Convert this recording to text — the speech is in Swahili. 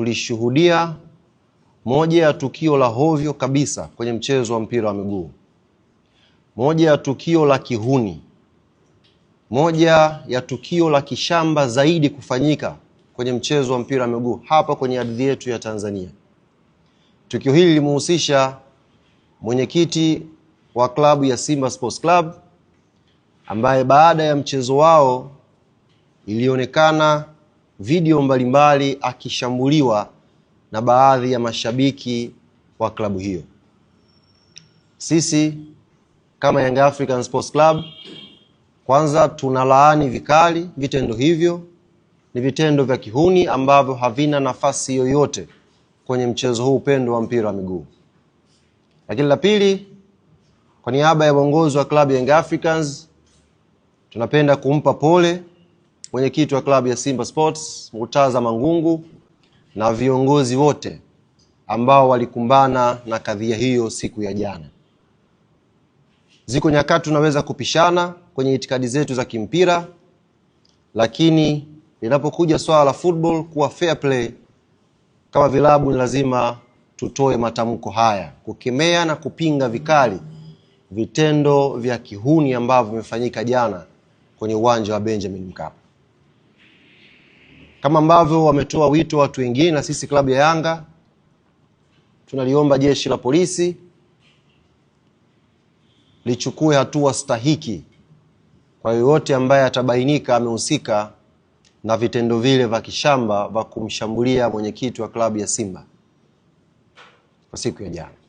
Tulishuhudia moja ya tukio la hovyo kabisa kwenye mchezo wa mpira wa miguu. Moja ya tukio la kihuni. Moja ya tukio la kishamba zaidi kufanyika kwenye mchezo wa mpira wa miguu hapa kwenye ardhi yetu ya Tanzania. Tukio hili limehusisha mwenyekiti wa klabu ya Simba Sports Club ambaye baada ya mchezo wao ilionekana video mbalimbali akishambuliwa na baadhi ya mashabiki wa klabu hiyo. Sisi kama Young African Sports Club kwanza tunalaani vikali vitendo hivyo. Ni vitendo vya kihuni ambavyo havina nafasi yoyote kwenye mchezo huu pendwa wa mpira wa miguu. Lakini la pili, kwa niaba ya uongozi wa klabu ya Young Africans tunapenda kumpa pole mwenyekiti wa klabu ya Simba Sports Murtaza Mangungu na viongozi wote ambao walikumbana na kadhia hiyo siku ya jana. Ziko nyakati tunaweza kupishana kwenye itikadi zetu za kimpira, lakini linapokuja swala la football kuwa fair play, kama vilabu ni lazima tutoe matamko haya kukemea na kupinga vikali vitendo vya kihuni ambavyo vimefanyika jana kwenye uwanja wa Benjamin Mkapa. Kama ambavyo wametoa wito watu wengine, na sisi klabu ya Yanga tunaliomba jeshi la polisi lichukue hatua stahiki kwa yoyote ambaye atabainika amehusika na vitendo vile vya kishamba vya kumshambulia mwenyekiti wa klabu ya Simba kwa siku ya jana.